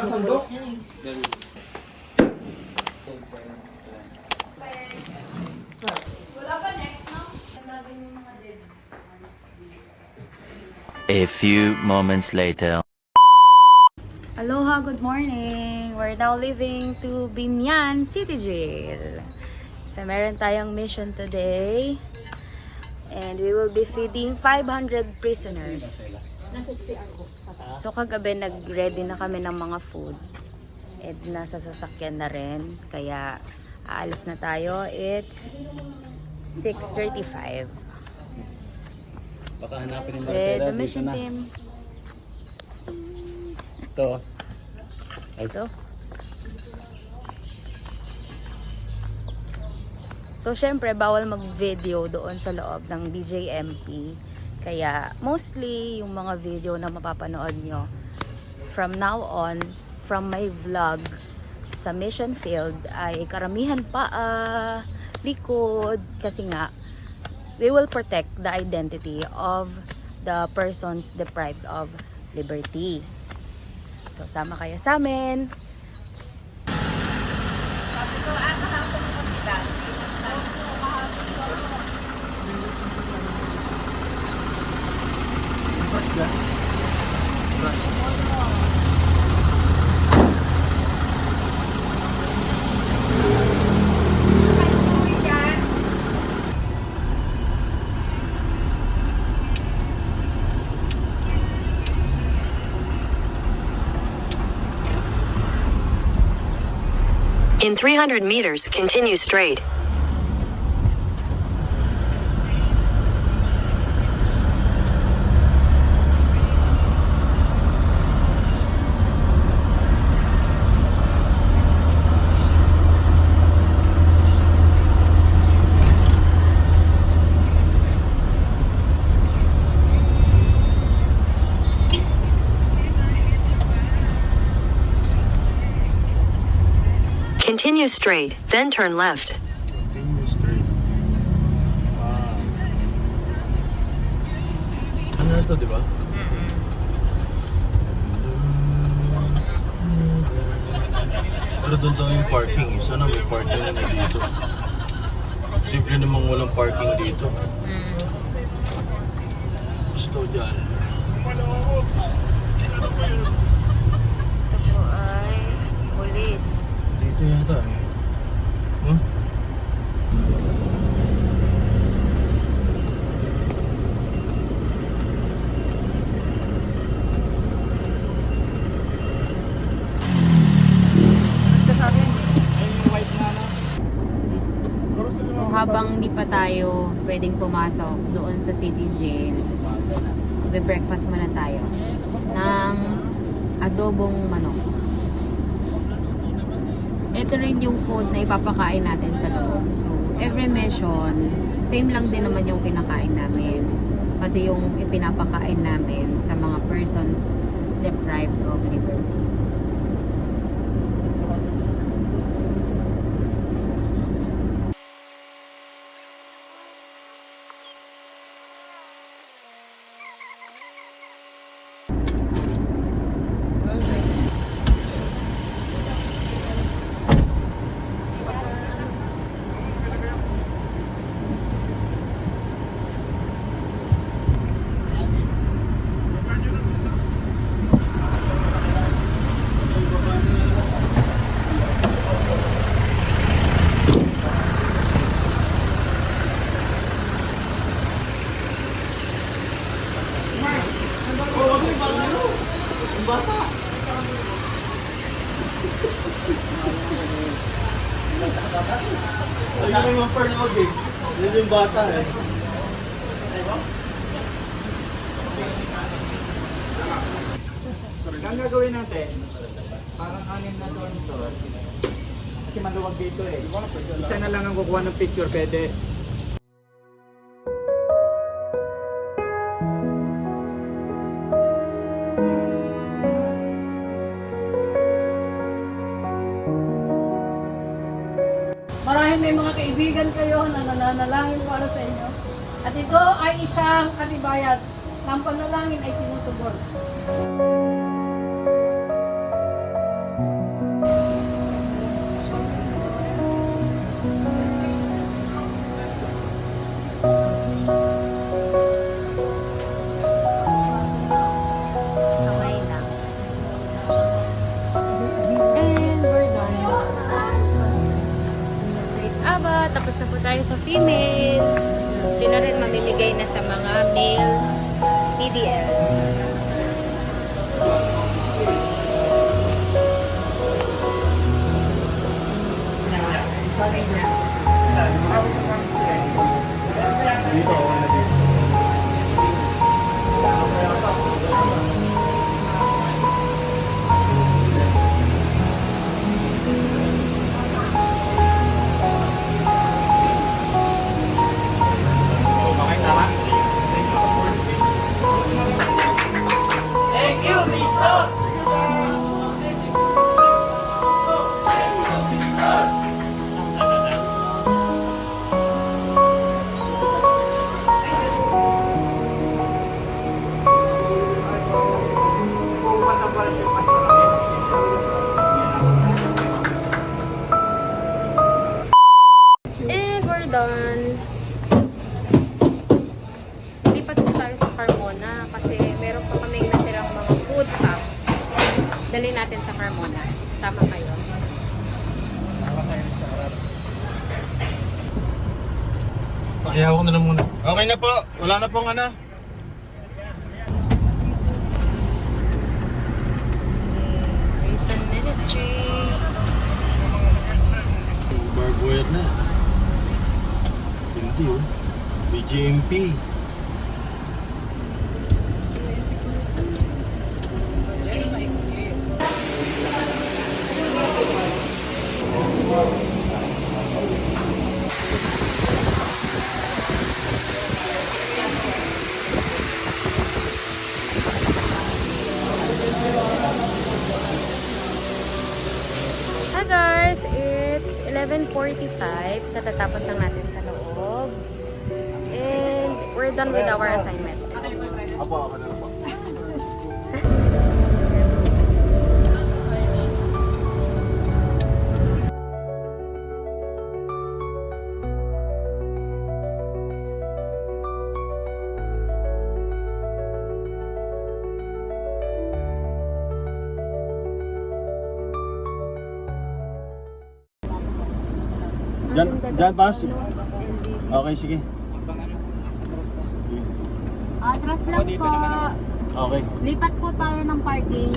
Sandok? Wala pa next, no? Lagyan yung mga dead. A few moments later. Aloha, good morning! We're now leaving to Binyan City Jail. So, meron tayong mission today. And we will be feeding 500 prisoners. So, kagabi nag-ready na kami ng mga food. And nasa sasakyan na rin. Kaya, aalis na tayo. It's 6:35. Baka hanapin ni With Marcela the dito mission na. team. Ito. Ito. So, syempre, bawal mag-video doon sa loob ng DJMP. Kaya, mostly, yung mga video na mapapanood nyo from now on, from my vlog sa mission field, ay karamihan pa likod. Kasi nga, we will protect the identity of the persons deprived of liberty. So, sama kayo sa amin. Sabi ko, kahapon mo sila. Brush ka? Brush. In 300 meters, continue straight. Continue straight, then turn left. Continue straight. Wow. Ano ito, di ba? Pero doon daw yung parking. Sana may parking naman dito. Simple namang walang parking dito. Gusto dyan. Ito po ay police. Dito yata eh. Huh? So, habang hindi pa tayo pwedeng pumasok doon sa City Jail, magbe-breakfast muna tayo ng adobong manok. Ito rin yung food na ipapakain natin sa loob. So, every mission, same lang din naman yung kinakain namin. Pati yung ipinapakain namin sa mga persons deprived of liberty. Ay, na kayo mapanood eh. Yun yung bata eh. Ang gagawin natin, parang anin na doon to. Kasi maluwag dito eh. Isa na lang ang kukuha ng picture, pwede. Marahil may mga kaibigan kayo na nananalangin para sa inyo. At ito ay isang katibayan ng panalangin ay tinutugon. Tapos na po tayo sa female. Sila rin mamimigay na sa mga male TDLs. And we're done. Lipat po tayo sa Carmona kasi meron pa kaming natirang mga food packs. Dali natin sa Carmona. Sama kayo. Pakihawa ko na lang muna. Okay na po. Wala na pong ano. Reason Ministry. Barbed wire na. Hindi oh. BJMP. Hi guys! It's 11:45. Katatapos lang natin sa loob. And we're done with our assignment. Apo, ako na lang po. Diyan, pas. Okay, sige. Atras lang po. Okay. Lipat po tayo ng parking.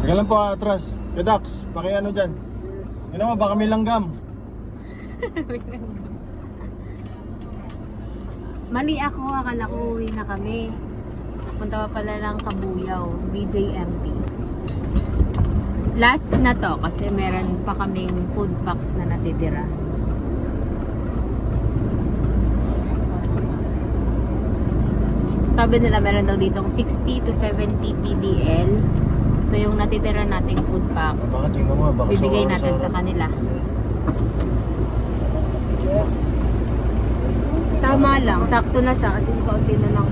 Teka lang po, atras. Kadax, pakiano dyan. Yun naman, baka may langgam. Mali ako, akala ko uwi na kami. Punta pa pala ng Kabuyaw, BJMP. Last na to kasi meron pa kaming food packs na natitira. Sabi nila meron daw ditong 60 to 70 PDL. So yung natitira nating food packs, Baka tingnan mo, baka bibigay sa- natin sa kanila. Tama lang, sakto na siya kasi kaunti na lang.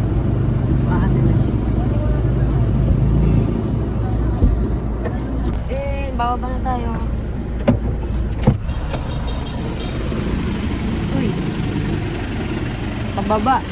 Ano na siya. Bababa na tayo. Uy. Pababa.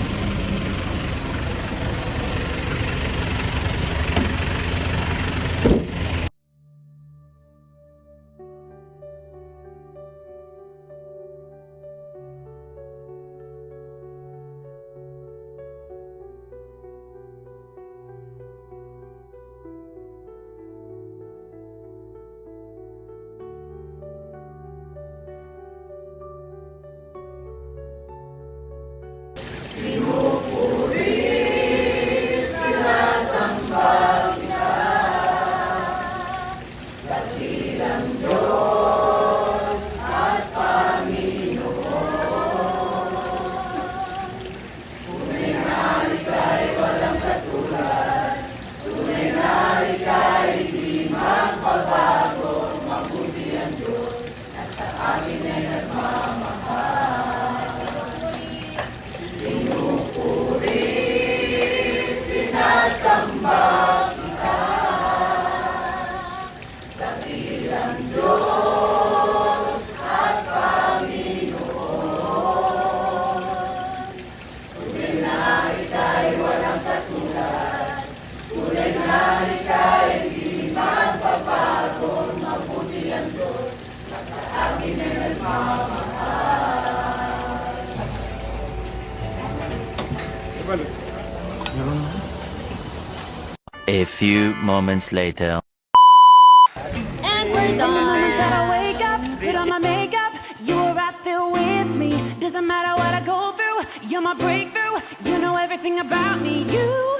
few moments later. And we're done. From the moment that I wake up, put on my makeup, you were right there with me. Doesn't matter what I go through, you're my breakthrough. You know everything about me. You